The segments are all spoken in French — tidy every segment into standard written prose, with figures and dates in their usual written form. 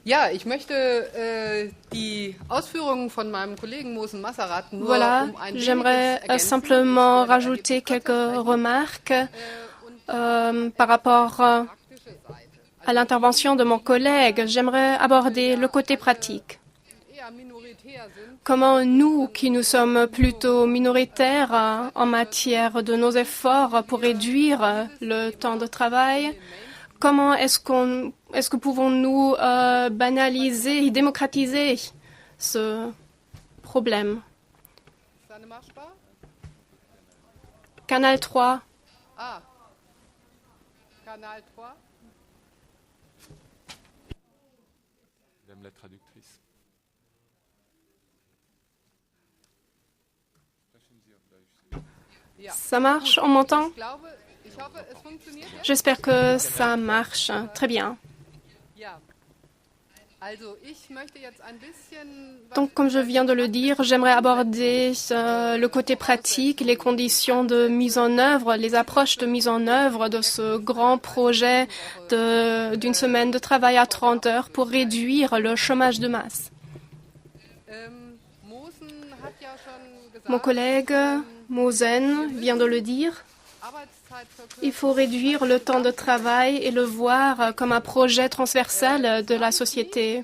Ja, ich möchte die Ausführungen von meinem Kollegen Mohsen Masserath nur Voilà, ein j'aimerais weniges ergänzen. simplement rajouter quelques remarques par rapport à l'intervention de mon collègue. J'aimerais aborder le côté pratique. Comment nous, qui nous sommes plutôt minoritaires en matière de nos efforts pour réduire le temps de travail, comment est-ce que pouvons-nous banaliser et démocratiser ce problème? Canal 3. Ah, Canal 3. Madame la traductrice. Ça marche? On m'entend? J'espère que ça marche. Très bien. Donc, comme je viens de le dire, j'aimerais aborder le côté pratique, les conditions de mise en œuvre, les approches de mise en œuvre de ce grand projet d'une semaine de travail à 30 heures pour réduire le chômage de masse. Mon collègue Mohsen vient de le dire. Il faut réduire le temps de travail et le voir comme un projet transversal de la société.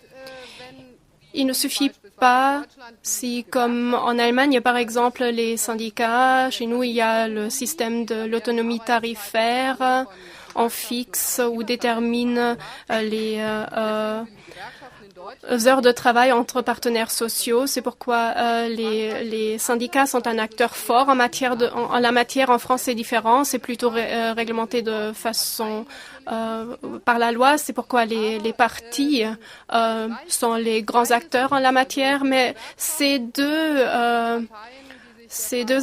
Il ne suffit pas si, comme en Allemagne, par exemple, les syndicats, chez nous, il y a le système de l'autonomie tarifaire, on fixe ou détermine les heures de travail entre partenaires sociaux. C'est pourquoi les syndicats sont un acteur fort en la matière. En France, c'est différent. C'est plutôt réglementé de façon par la loi. C'est pourquoi les partis sont les grands acteurs en la matière. Mais ces deux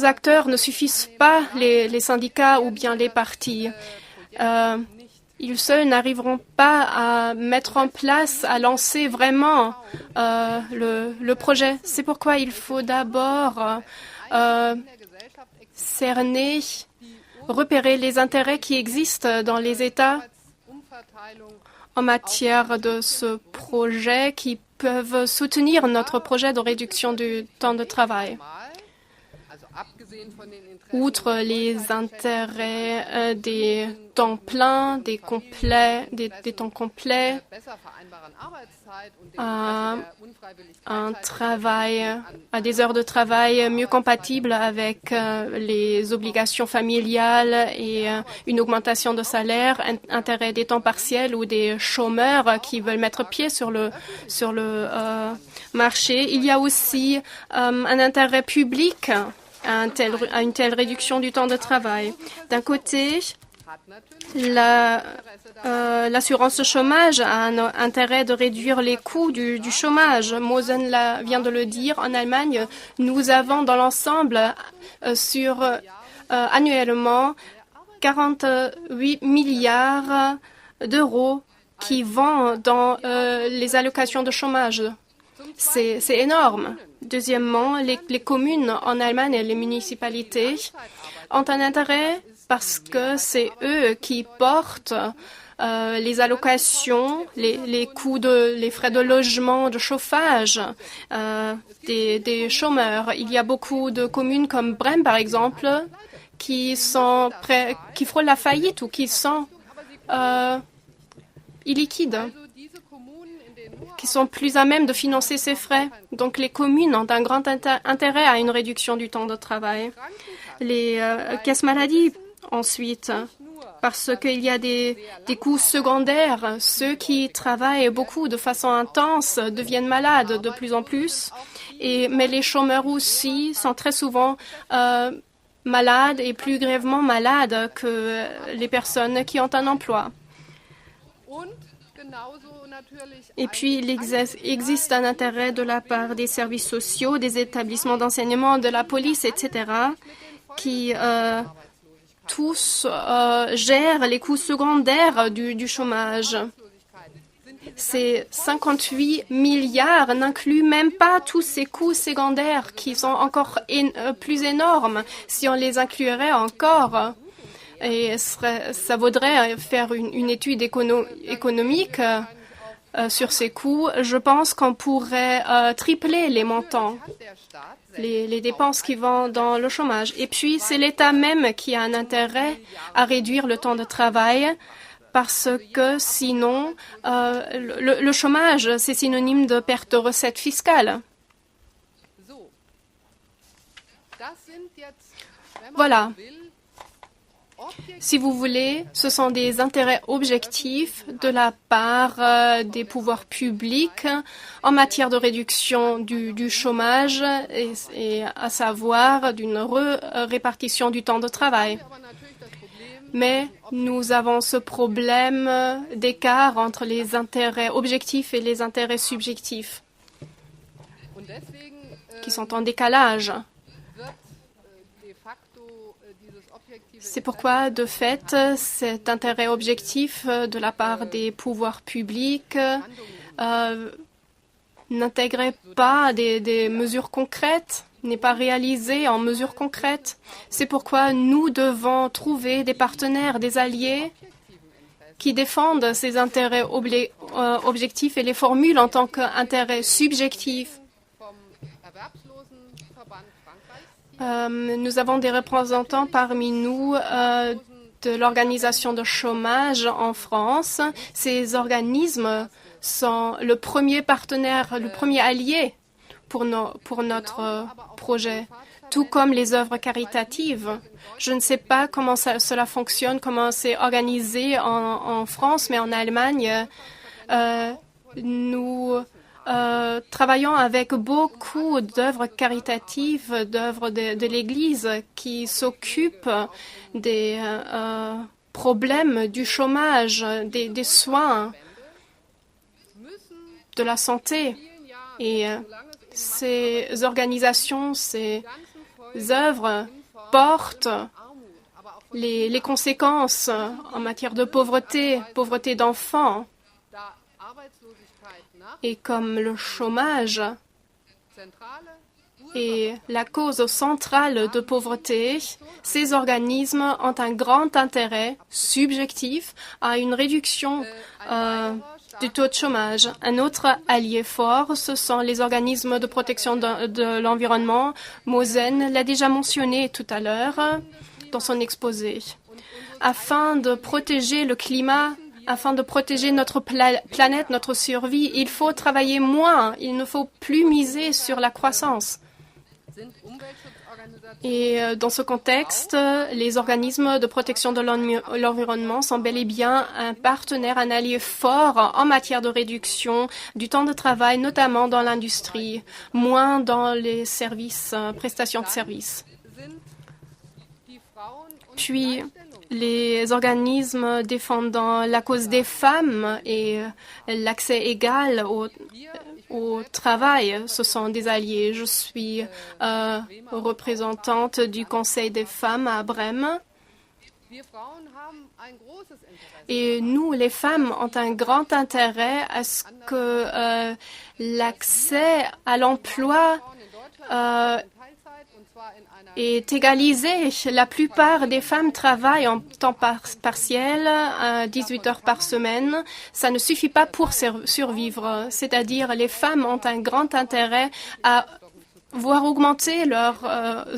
acteurs ne suffisent pas, les syndicats ou bien les partis. Ils seuls n'arriveront pas à mettre en place, à lancer vraiment le projet. C'est pourquoi il faut d'abord cerner, repérer les intérêts qui existent dans les États en matière de ce projet qui peuvent soutenir notre projet de réduction du temps de travail. Outre les intérêts des temps pleins, des temps complets, un travail, à des heures de travail mieux compatibles avec les obligations familiales et une augmentation de salaire, intérêt des temps partiels ou des chômeurs qui veulent mettre pied sur le marché. Il y a aussi un intérêt public à une telle réduction du temps de travail. D'un côté, l'assurance chômage a un intérêt de réduire les coûts du chômage. Mohsen vient de le dire. En Allemagne, nous avons dans l'ensemble annuellement 48 milliards d'euros qui vont dans les allocations de chômage. C'est énorme. Deuxièmement, les communes en Allemagne et les municipalités ont un intérêt parce que c'est eux qui portent les allocations, les coûts les frais de logement, de chauffage des chômeurs. Il y a beaucoup de communes comme Brême, par exemple, qui frôlent la faillite ou qui sont illiquides, qui sont plus à même de financer ces frais. Donc les communes ont un grand intérêt à une réduction du temps de travail. Les caisses maladies, ensuite, parce qu'il y a des coûts secondaires. Ceux qui travaillent beaucoup de façon intense deviennent malades de plus en plus. Mais les chômeurs aussi sont très souvent malades et plus grièvement malades que les personnes qui ont un emploi. Et puis, il existe un intérêt de la part des services sociaux, des établissements d'enseignement, de la police, etc., qui tous gèrent les coûts secondaires du chômage. Ces 58 milliards n'incluent même pas tous ces coûts secondaires qui sont encore plus énormes. Si on les inclurait encore, et ça vaudrait faire une étude économique sur ces coûts, je pense qu'on pourrait tripler les montants, les dépenses qui vont dans le chômage. Et puis, c'est l'État même qui a un intérêt à réduire le temps de travail parce que sinon, le chômage, c'est synonyme de perte de recettes fiscales. Voilà. Si vous voulez, ce sont des intérêts objectifs de la part des pouvoirs publics en matière de réduction du chômage et à savoir d'une répartition du temps de travail. Mais nous avons ce problème d'écart entre les intérêts objectifs et les intérêts subjectifs qui sont en décalage. C'est pourquoi, de fait, cet intérêt objectif de la part des pouvoirs publics n'intégrait pas des mesures concrètes, n'est pas réalisé en mesures concrètes. C'est pourquoi nous devons trouver des partenaires, des alliés qui défendent ces intérêts objectifs et les formulent en tant qu'intérêts subjectifs. Nous avons des représentants parmi nous de l'organisation de chômage en France. Ces organismes sont le premier partenaire, le premier allié pour notre projet, tout comme les œuvres caritatives. Je ne sais pas comment cela fonctionne, comment c'est organisé en France, mais en Allemagne, nous travaillons avec beaucoup d'œuvres caritatives, d'œuvres de l'Église qui s'occupent des problèmes du chômage, des soins, de la santé. Et ces organisations, ces œuvres portent les conséquences en matière de pauvreté d'enfants. Et comme le chômage est la cause centrale de pauvreté, ces organismes ont un grand intérêt subjectif à une réduction du taux de chômage. Un autre allié fort, ce sont les organismes de protection de l'environnement. Mosen l'a déjà mentionné tout à l'heure dans son exposé. Afin de protéger le climat, afin de protéger notre planète, notre survie, il faut travailler moins. Il ne faut plus miser sur la croissance. Et dans ce contexte, les organismes de protection de l'environnement sont bel et bien un partenaire, un allié fort en matière de réduction du temps de travail, notamment dans l'industrie, moins dans les services, prestations de services. Puis, les organismes défendant la cause des femmes et l'accès égal au travail, ce sont des alliés. Je suis représentante du Conseil des femmes à Brême. Et nous, les femmes, ont un grand intérêt à ce que l'accès à l'emploi est égalisé. La plupart des femmes travaillent en temps partiel, 18 heures par semaine. Ça ne suffit pas pour survivre. C'est-à-dire, les femmes ont un grand intérêt à voir augmenter leurs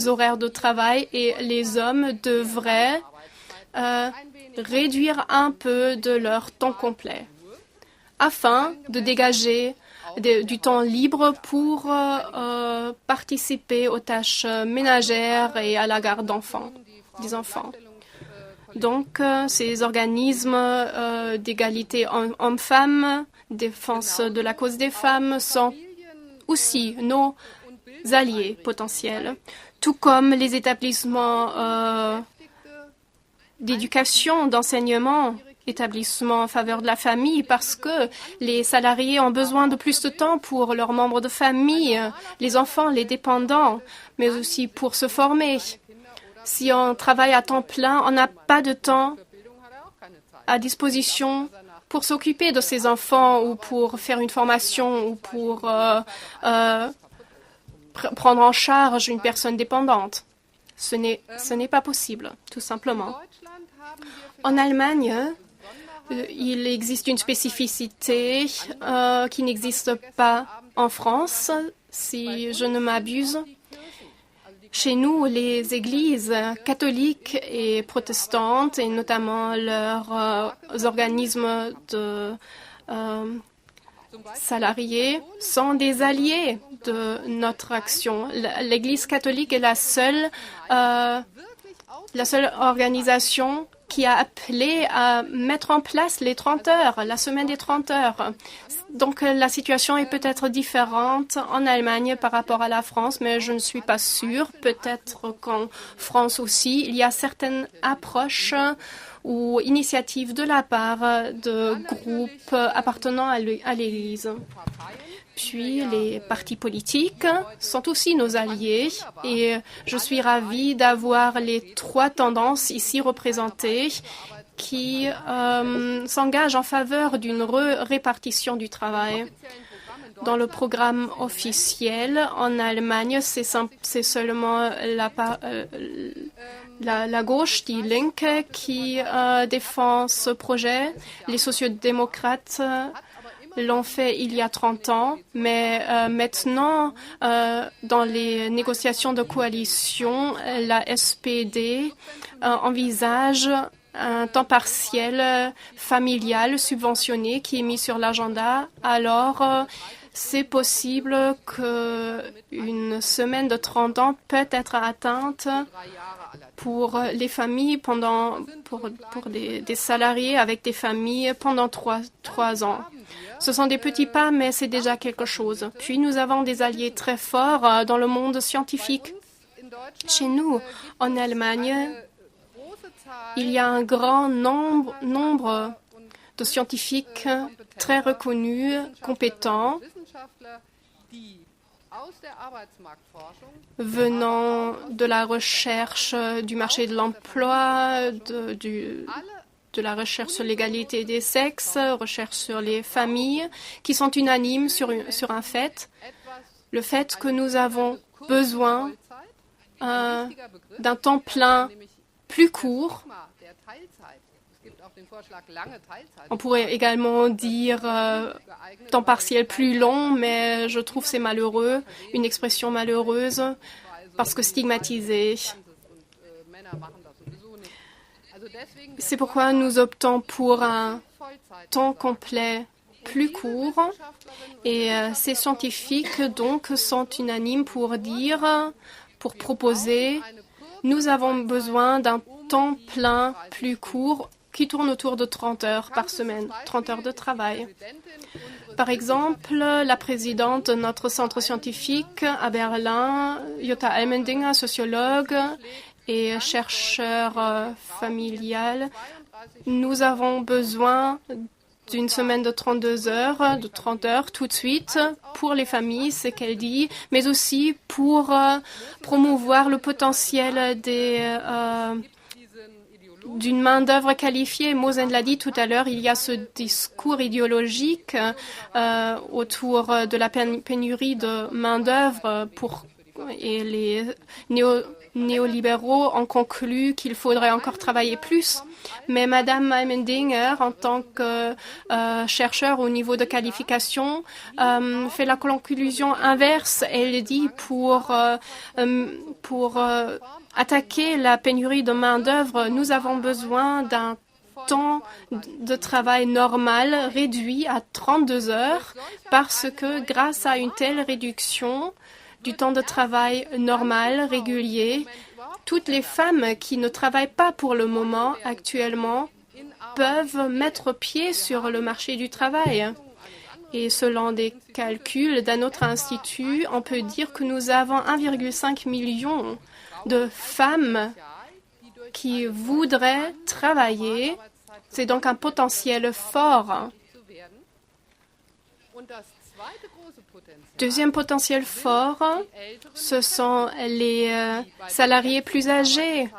horaires de travail et les hommes devraient réduire un peu de leur temps complet afin de dégager du temps libre pour participer aux tâches ménagères et à la garde des enfants. Donc, ces organismes d'égalité hommes-femmes, défense de la cause des femmes, sont aussi nos alliés potentiels, tout comme les établissements d'éducation, d'enseignement, établissements en faveur de la famille, parce que les salariés ont besoin de plus de temps pour leurs membres de famille, les enfants, les dépendants, mais aussi pour se former. Si on travaille à temps plein, on n'a pas de temps à disposition pour s'occuper de ses enfants ou pour faire une formation ou pour prendre en charge une personne dépendante. Ce n'est pas possible, tout simplement. En Allemagne, il existe une spécificité qui n'existe pas en France, si je ne m'abuse. Chez nous, les églises catholiques et protestantes, et notamment leurs organismes de salariés, sont des alliés de notre action. L'Église catholique est la seule organisation qui a appelé à mettre en place les 30 heures, la semaine des 30 heures. Donc la situation est peut-être différente en Allemagne par rapport à la France, mais je ne suis pas sûre. Peut-être qu'en France aussi, il y a certaines approches ou initiatives de la part de groupes appartenant à l'Église. Puis les partis politiques sont aussi nos alliés et je suis ravie d'avoir les trois tendances ici représentées qui s'engagent en faveur d'une répartition du travail. Dans le programme officiel en Allemagne, c'est seulement la gauche, die Linke, qui défend ce projet. Les sociodémocrates l'ont fait il y a 30 ans, mais maintenant, dans les négociations de coalition, la SPD envisage un temps partiel familial subventionné qui est mis sur l'agenda. Alors, c'est possible qu'une semaine de 30 ans peut être atteinte pour les familles, pour des salariés avec des familles pendant 3 ans. Ce sont des petits pas, mais c'est déjà quelque chose. Puis nous avons des alliés très forts dans le monde scientifique. Chez nous, en Allemagne, il y a un grand nombre de scientifiques très reconnus, compétents, venant de la recherche du marché de l'emploi, de la recherche sur l'égalité des sexes, recherche sur les familles, qui sont unanimes sur un fait, le fait que nous avons besoin d'un temps plein plus court. On pourrait également dire temps partiel plus long, mais je trouve c'est malheureux, une expression malheureuse, parce que stigmatisée. C'est pourquoi nous optons pour un temps complet plus court. Et ces scientifiques donc sont unanimes pour proposer, nous avons besoin d'un temps plein plus court qui tourne autour de 30 heures par semaine, 30 heures de travail. Par exemple, la présidente de notre centre scientifique à Berlin, Jutta Almendinger, sociologue et chercheur familial, nous avons besoin d'une semaine de 32 heures, de 30 heures tout de suite pour les familles, c'est qu'elle dit, mais aussi pour promouvoir le potentiel d'une main-d'œuvre qualifiée. Mosen l'a dit tout à l'heure, il y a ce discours idéologique autour de la pénurie de main-d'œuvre et les néolibéraux ont conclu qu'il faudrait encore travailler plus. Mais Madame Almendinger, en tant que chercheur au niveau de qualification, fait la conclusion inverse. Elle dit pour attaquer la pénurie de main-d'œuvre, nous avons besoin d'un temps de travail normal réduit à 32 heures parce que grâce à une telle réduction du temps de travail normal, régulier, toutes les femmes qui ne travaillent pas pour le moment actuellement peuvent mettre pied sur le marché du travail. Et selon des calculs d'un autre institut, on peut dire que nous avons 1,5 million de femmes qui voudraient travailler. C'est donc un potentiel fort. Deuxième potentiel fort, ce sont les salariés plus âgés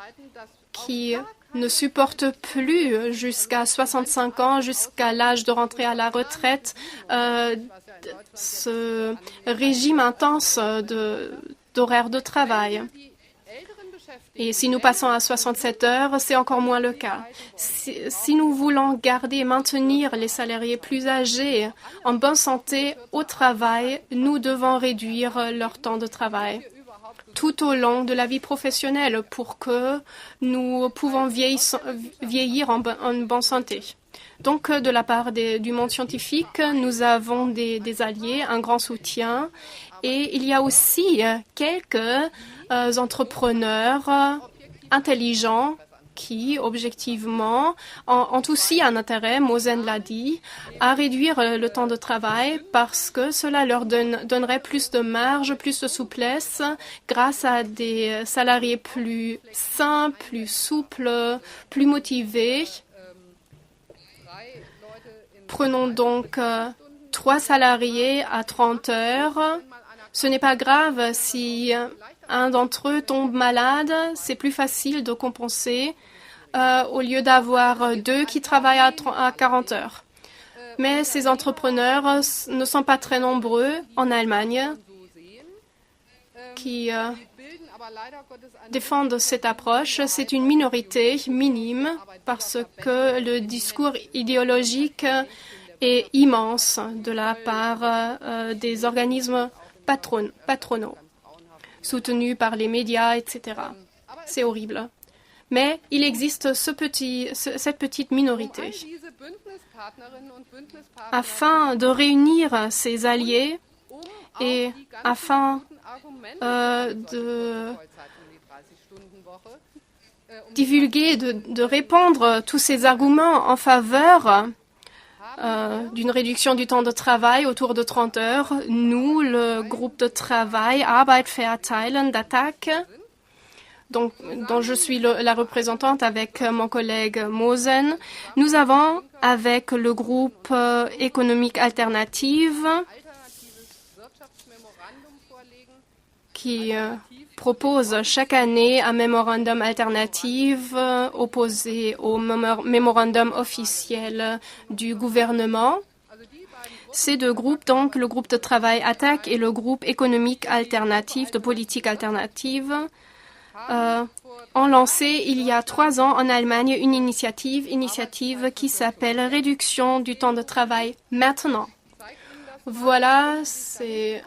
qui ne supportent plus jusqu'à 65 ans, jusqu'à l'âge de rentrer à la retraite, ce régime intense d'horaire de travail. Et si nous passons à 67 heures, c'est encore moins le cas. Si nous voulons garder et maintenir les salariés plus âgés en bonne santé au travail, nous devons réduire leur temps de travail tout au long de la vie professionnelle pour que nous pouvons vieillir en bonne santé. Donc, de la part du monde scientifique, nous avons des alliés, un grand soutien, et il y a aussi quelques entrepreneurs intelligents qui, objectivement, ont aussi un intérêt, Mosen l'a dit, à réduire le temps de travail parce que cela leur donnerait plus de marge, plus de souplesse grâce à des salariés plus sains, plus souples, plus motivés. Prenons donc 3 salariés à 30 heures. Ce n'est pas grave si un d'entre eux tombe malade, c'est plus facile de compenser au lieu d'avoir 2 qui travaillent à 40 heures. Mais ces entrepreneurs ne sont pas très nombreux en Allemagne qui défendent cette approche. C'est une minorité minime parce que le discours idéologique est immense de la part des organismes patronaux, soutenus par les médias, etc. C'est horrible. Mais il existe cette petite minorité. Afin de réunir ces alliés et afin de divulguer, de répandre tous ces arguments en faveur d'une réduction du temps de travail autour de 30 heures, nous, le groupe de travail Arbeit verteilen d'ATTAC, dont je suis la représentante avec mon collègue Mosen, nous avons, avec le groupe économique alternative, qui propose chaque année un mémorandum alternatif opposé au mémorandum officiel du gouvernement. Ces 2 groupes, donc le groupe de travail ATTAC et le groupe économique alternatif, de politique alternative, ont lancé il y a 3 ans en Allemagne une initiative qui s'appelle Réduction du temps de travail maintenant. Voilà, c'est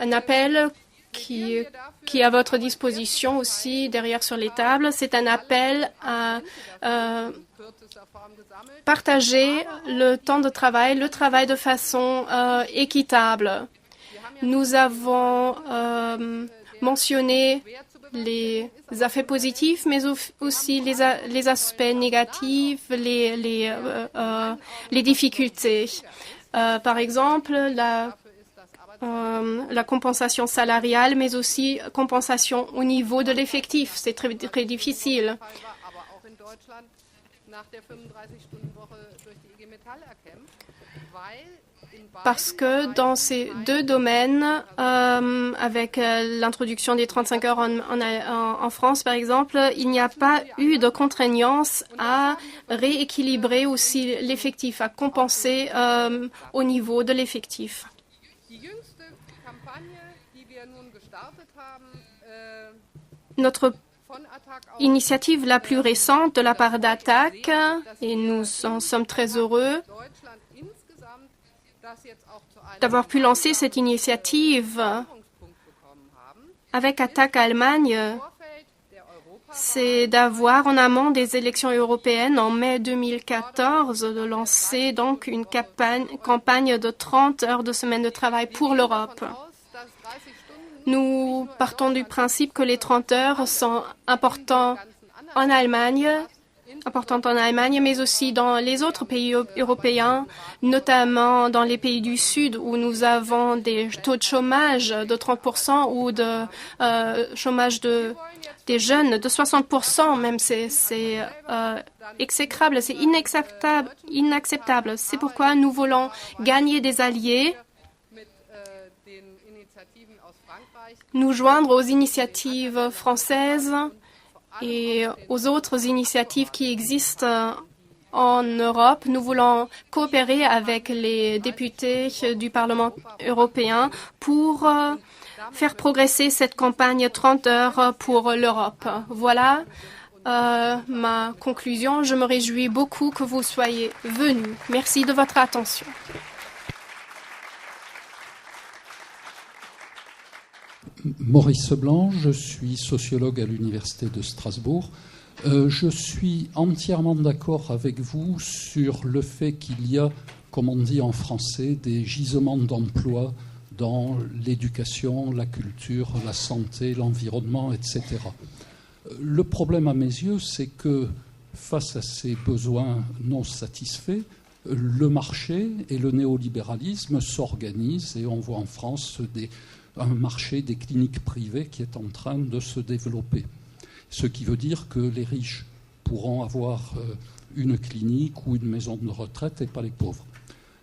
un appel qui est à votre disposition aussi derrière sur les tables. C'est un appel à partager le temps de travail, le travail de façon équitable. Nous avons mentionné les effets positifs, mais aussi les aspects négatifs, les difficultés. Par exemple, la compensation salariale, mais aussi compensation au niveau de l'effectif. C'est très, très difficile. Parce que dans ces 2 domaines, avec l'introduction des 35 heures en France, par exemple, il n'y a pas eu de contraignance à rééquilibrer aussi l'effectif, à compenser au niveau de l'effectif. Notre initiative la plus récente de la part d'ATTAC, et nous en sommes très heureux d'avoir pu lancer cette initiative avec ATTAC Allemagne, c'est d'avoir en amont des élections européennes en mai 2014, de lancer donc une campagne de 30 heures de semaine de travail pour l'Europe. Nous partons du principe que les 30 heures sont importantes en Allemagne, mais aussi dans les autres pays européens, notamment dans les pays du Sud où nous avons des taux de chômage de 30% ou de chômage des jeunes de 60%. Même c'est exécrable, c'est inacceptable. C'est pourquoi nous voulons gagner des alliés, nous joindre aux initiatives françaises et aux autres initiatives qui existent en Europe. Nous voulons coopérer avec les députés du Parlement européen pour faire progresser cette campagne 30 heures pour l'Europe. Voilà ma conclusion. Je me réjouis beaucoup que vous soyez venus. Merci de votre attention. Maurice Blanc, je suis sociologue à l'Université de Strasbourg. Je suis entièrement d'accord avec vous sur le fait qu'il y a, comme on dit en français, des gisements d'emploi dans l'éducation, la culture, la santé, l'environnement, etc. Le problème à mes yeux, c'est que face à ces besoins non satisfaits, le marché et le néolibéralisme s'organisent et on voit en France un marché des cliniques privées qui est en train de se développer. Ce qui veut dire que les riches pourront avoir une clinique ou une maison de retraite et pas les pauvres.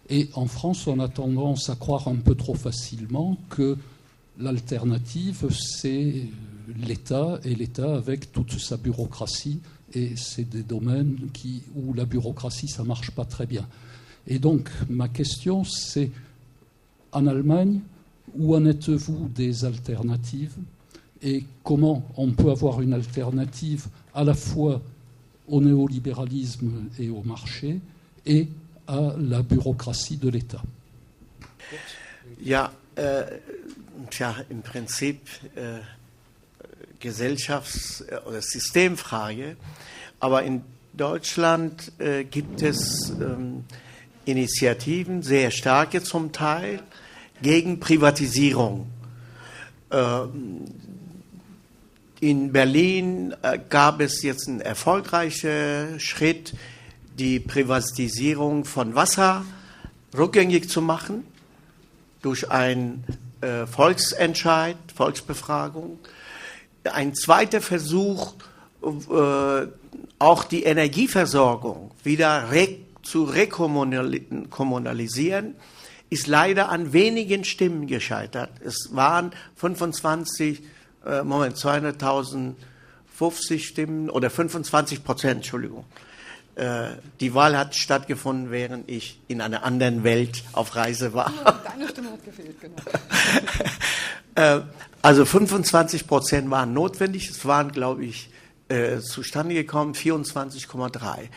Et en France, on a tendance à croire un peu trop facilement que l'alternative, c'est l'État, et l'État avec toute sa bureaucratie. Et c'est des domaines où la bureaucratie, ça ne marche pas très bien. Et donc, ma question, c'est, en Allemagne, où en êtes-vous des alternatives et comment on peut avoir une alternative à la fois au néolibéralisme et au marché et à la bureaucratie de l'État? Ja, im Prinzip Gesellschafts- oder Systemfrage, aber in Deutschland gibt es Initiativen, sehr starke zum Teil, gegen Privatisierung. In Berlin gab es jetzt einen erfolgreichen Schritt, die Privatisierung von Wasser rückgängig zu machen durch einen Volksentscheid, Volksbefragung. Ein zweiter Versuch, auch die Energieversorgung wieder zu rekommunalisieren, ist leider an wenigen Stimmen gescheitert. Es waren 250 Stimmen oder 25%, Entschuldigung. Die Wahl hat stattgefunden, während ich in einer anderen Welt auf Reise war. Deine Stimme hat gefehlt, genau. Also 25% waren notwendig. Es waren, glaube ich, zustande gekommen 24,3.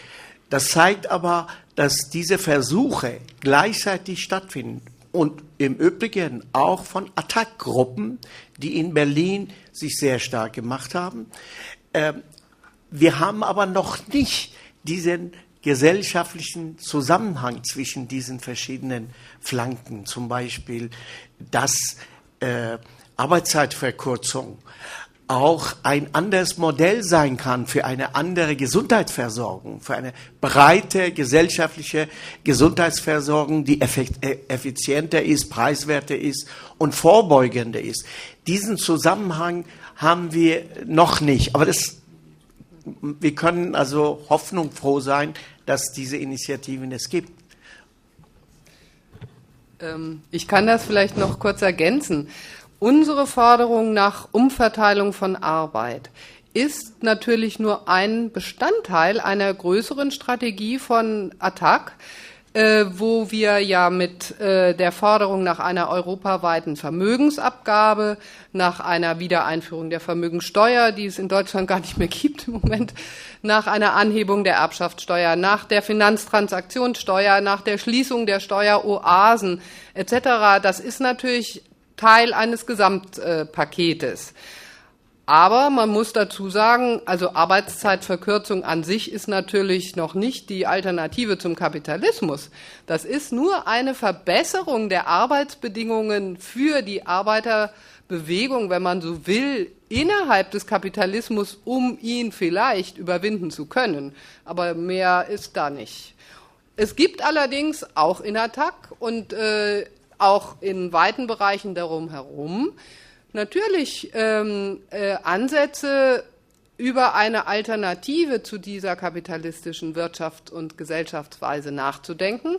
Das zeigt aber, dass diese Versuche gleichzeitig stattfinden und im Übrigen auch von Attac-Gruppen, die in Berlin sich sehr stark gemacht haben. Wir haben aber noch nicht diesen gesellschaftlichen Zusammenhang zwischen diesen verschiedenen Flanken, zum Beispiel, dass Arbeitszeitverkürzung auch ein anderes Modell sein kann für eine andere Gesundheitsversorgung, für eine breite gesellschaftliche Gesundheitsversorgung, die effizienter ist, preiswerter ist und vorbeugender ist. Diesen Zusammenhang haben wir noch nicht, aber wir können also hoffnungsfroh sein, dass diese Initiativen es gibt. Ich kann das vielleicht noch kurz ergänzen. Unsere Forderung nach Umverteilung von Arbeit ist natürlich nur ein Bestandteil einer größeren Strategie von Attac, wo wir ja mit der Forderung nach einer europaweiten Vermögensabgabe, nach einer Wiedereinführung der Vermögensteuer, die es in Deutschland gar nicht mehr gibt im Moment, nach einer Anhebung der Erbschaftssteuer, nach der Finanztransaktionssteuer, nach der Schließung der Steueroasen etc. Das ist natürlich Teil eines Gesamtpaketes. Aber man muss dazu sagen, also Arbeitszeitverkürzung an sich ist natürlich noch nicht die Alternative zum Kapitalismus. Das ist nur eine Verbesserung der Arbeitsbedingungen für die Arbeiterbewegung, wenn man so will, innerhalb des Kapitalismus, um ihn vielleicht überwinden zu können. Aber mehr ist da nicht. Es gibt allerdings auch in Attac und auch in weiten Bereichen darum herum natürlich Ansätze, über eine Alternative zu dieser kapitalistischen Wirtschafts- und Gesellschaftsweise nachzudenken.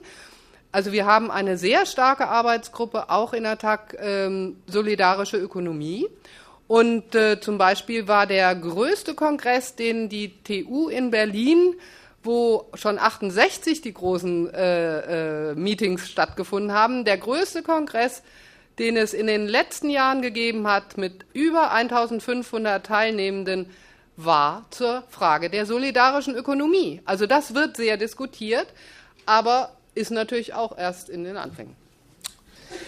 Also wir haben eine sehr starke Arbeitsgruppe, auch in Attac, solidarische Ökonomie. Und zum Beispiel war der größte Kongress, den die TU in Berlin, wo schon 68 die großen Meetings stattgefunden haben, der größte Kongress, den es in den letzten Jahren gegeben hat, mit über 1500 Teilnehmenden, war zur Frage der solidarischen Ökonomie. Also das wird sehr diskutiert, aber ist natürlich auch erst in den Anfängen.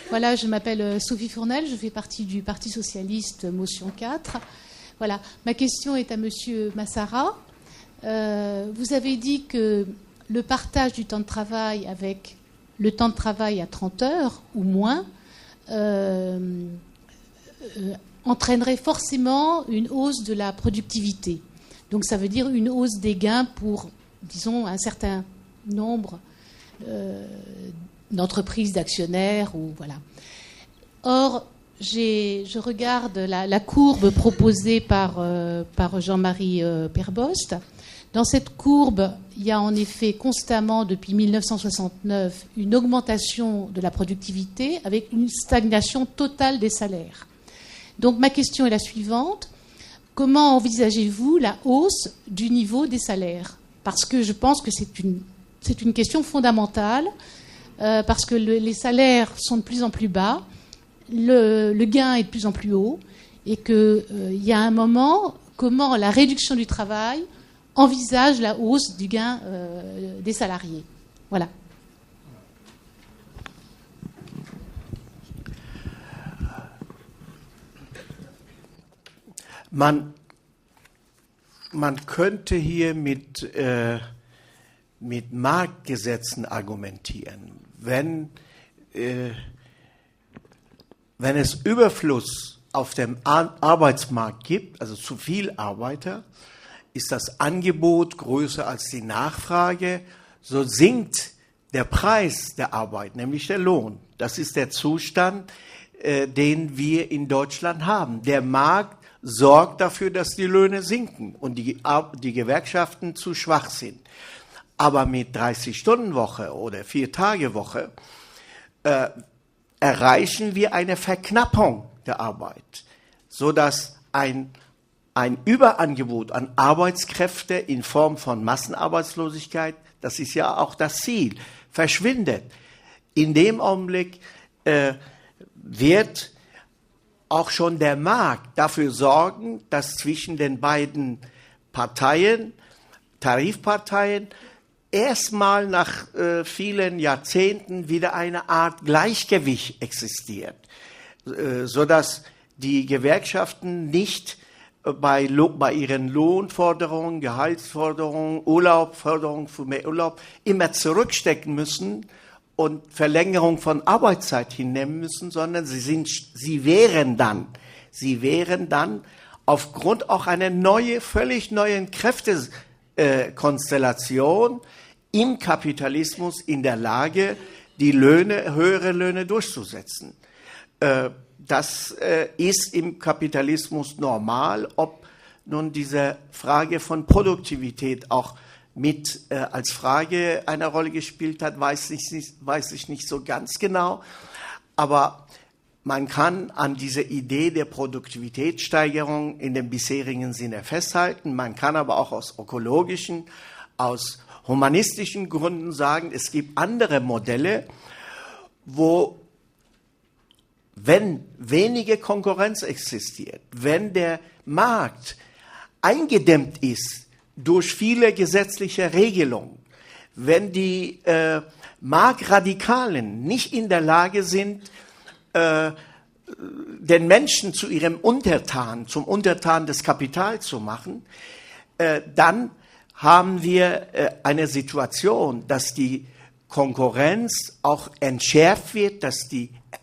Voilà, je m'appelle Sophie Fournel, je fais partie du Parti socialiste Motion 4. Voilà, ma question est à Monsieur Massara. Vous avez dit que le partage du temps de travail avec le temps de travail à 30 heures ou moins entraînerait forcément une hausse de la productivité. Donc ça veut dire une hausse des gains pour, disons, un certain nombre d'entreprises, d'actionnaires, ou voilà. Or, je regarde la courbe proposée par Jean-Marie Perbost. Dans cette courbe, il y a en effet constamment, depuis 1969, une augmentation de la productivité avec une stagnation totale des salaires. Donc ma question est la suivante. Comment envisagez-vous la hausse du niveau des salaires? Parce que je pense que c'est une question fondamentale, parce que les salaires sont de plus en plus bas, le gain est de plus en plus haut, et qu'il y a un moment, comment la réduction du travail envisage la hausse du gain des salariés. Voilà. Man könnte hier mit Marktgesetzen argumentieren. Wenn es Überfluss auf dem Arbeitsmarkt gibt, also zu viel Arbeiter, ist das Angebot größer als die Nachfrage, so sinkt der Preis der Arbeit, nämlich der Lohn. Das ist der Zustand, den wir in Deutschland haben. Der Markt sorgt dafür, dass die Löhne sinken und die Gewerkschaften zu schwach sind. Aber mit 30-Stunden-Woche oder 4-Tage-Woche erreichen wir eine Verknappung der Arbeit, sodass ein Überangebot an Arbeitskräfte in Form von Massenarbeitslosigkeit, das ist ja auch das Ziel, verschwindet. In dem Augenblick wird auch schon der Markt dafür sorgen, dass zwischen den beiden Parteien, Tarifparteien, erstmal nach vielen Jahrzehnten wieder eine Art Gleichgewicht existiert, sodass die Gewerkschaften nicht bei ihren Lohnforderungen, Gehaltsforderungen, Urlaubforderungen für mehr Urlaub immer zurückstecken müssen und Verlängerung von Arbeitszeit hinnehmen müssen, sondern sie wären dann aufgrund auch einer völlig neuen Kräftekonstellation im Kapitalismus in der Lage, die höhere Löhne durchzusetzen. Das ist im Kapitalismus normal. Ob nun diese Frage von Produktivität auch mit als Frage eine Rolle gespielt hat, weiß ich nicht so ganz genau. Aber man kann an dieser Idee der Produktivitätssteigerung in dem bisherigen Sinne festhalten. Man kann aber auch aus ökologischen, aus humanistischen Gründen sagen, es gibt andere Modelle, wo, wenn wenige Konkurrenz existiert, wenn der Markt eingedämmt ist durch viele gesetzliche Regelungen, wenn die Marktradikalen nicht in der Lage sind, den Menschen zu ihrem Untertan, zum Untertan des Kapitals zu machen, dann haben wir eine Situation, dass die Konkurrenz auch entschärft wird, dass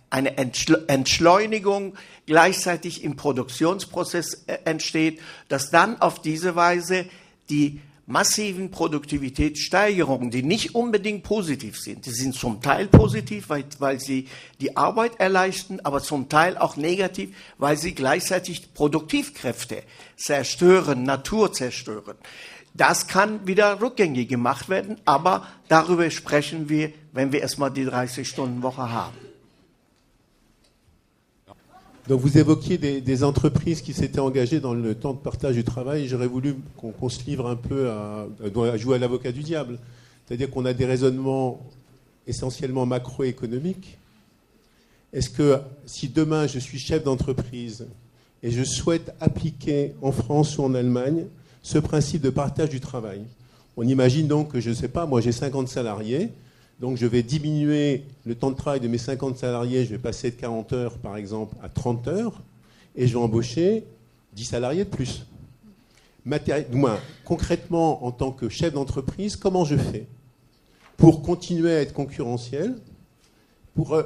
eine Entschleunigung gleichzeitig im Produktionsprozess entsteht, dass dann auf diese Weise die massiven Produktivitätssteigerungen, die nicht unbedingt positiv sind, die sind zum Teil positiv, weil sie die Arbeit erleichtern, aber zum Teil auch negativ, weil sie gleichzeitig Produktivkräfte zerstören, Natur zerstören. Das kann wieder rückgängig gemacht werden, aber darüber sprechen wir, wenn wir erstmal die 30-Stunden-Woche haben. Donc vous évoquiez des entreprises qui s'étaient engagées dans le temps de partage du travail. J'aurais voulu qu'on se livre un peu à jouer à l'avocat du diable. C'est-à-dire qu'on a des raisonnements essentiellement macroéconomiques est-ce que si demain je suis chef d'entreprise et je souhaite appliquer en France ou en Allemagne ce principe de partage du travail, on imagine donc que, je ne sais pas, moi j'ai 50 salariés, donc je vais diminuer le temps de travail de mes 50 salariés, je vais passer de 40 heures par exemple à 30 heures, et je vais embaucher 10 salariés de plus. Concrètement, en tant que chef d'entreprise, comment je fais pour continuer à être concurrentiel, pour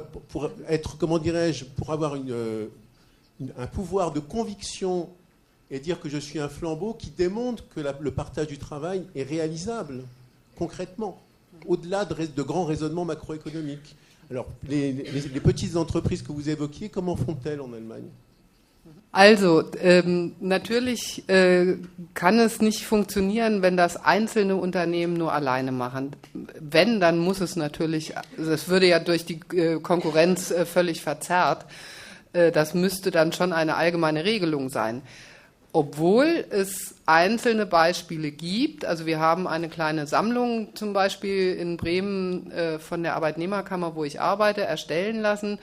être, comment dirais-je, pour avoir un pouvoir de conviction et dire que je suis un flambeau qui démontre que le partage du travail est réalisable, concrètement, au-delà de grands raisonnements macroéconomiques. Alors, les petites entreprises que vous évoquiez, comment font-elles en Allemagne ? Also, natürlich kann es nicht funktionieren, wenn das einzelne Unternehmen nur alleine machen. Wenn, dann muss es natürlich, das würde ja durch die Konkurrenz völlig verzerrt. Das müsste dann schon eine allgemeine Regelung sein. Obwohl es einzelne Beispiele gibt, also wir haben eine kleine Sammlung zum Beispiel in Bremen von der Arbeitnehmerkammer, wo ich arbeite, erstellen lassen,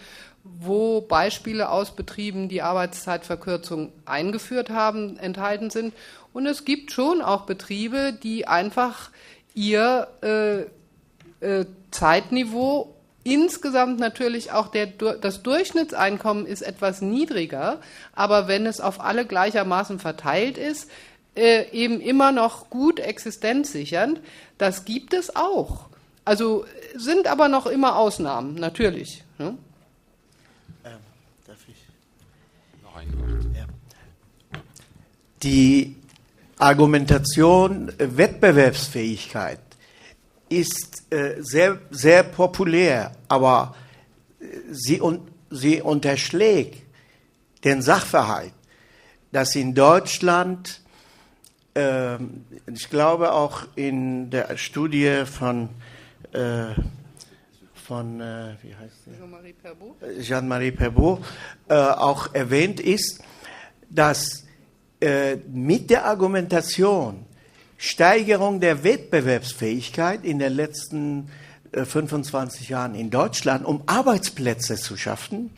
wo Beispiele aus Betrieben, die Arbeitszeitverkürzung eingeführt haben, enthalten sind. Und es gibt schon auch Betriebe, die einfach ihr Zeitniveau, insgesamt natürlich auch das Durchschnittseinkommen ist etwas niedriger, aber wenn es auf alle gleichermaßen verteilt ist, eben immer noch gut existenzsichernd. Das gibt es auch. Also sind aber noch immer Ausnahmen, natürlich. Ne? Darf ich? Noch ein Wort. Ja. Die Argumentation Wettbewerbsfähigkeit ist sehr, sehr populär, aber sie unterschlägt den Sachverhalt, dass in Deutschland, ich glaube auch in der Studie von wie heißt der? Jean-Marie Perbaut auch erwähnt ist, dass mit der Argumentation Steigerung der Wettbewerbsfähigkeit in den letzten 25 Jahren in Deutschland, um Arbeitsplätze zu schaffen,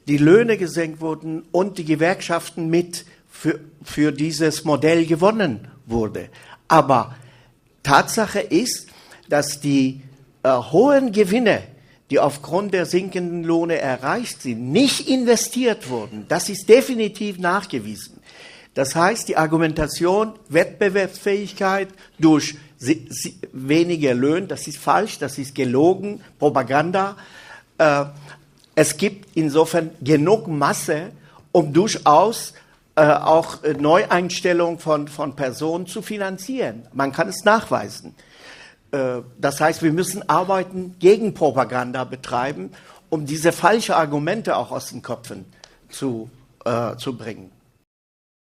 die Löhne gesenkt wurden und die Gewerkschaften mit für dieses Modell gewonnen wurde. Aber Tatsache ist, dass die hohen Gewinne, die aufgrund der sinkenden Löhne erreicht sind, nicht investiert wurden. Das ist definitiv nachgewiesen. Das heißt, die Argumentation Wettbewerbsfähigkeit durch weniger Löhne, das ist falsch, das ist gelogen, Propaganda. Es gibt insofern genug Masse, um durchaus auch Neueinstellung von Personen zu finanzieren. Man kann es nachweisen. Das heißt, wir müssen Arbeiten gegen Propaganda betreiben, um diese falschen Argumente auch aus den Köpfen zu bringen.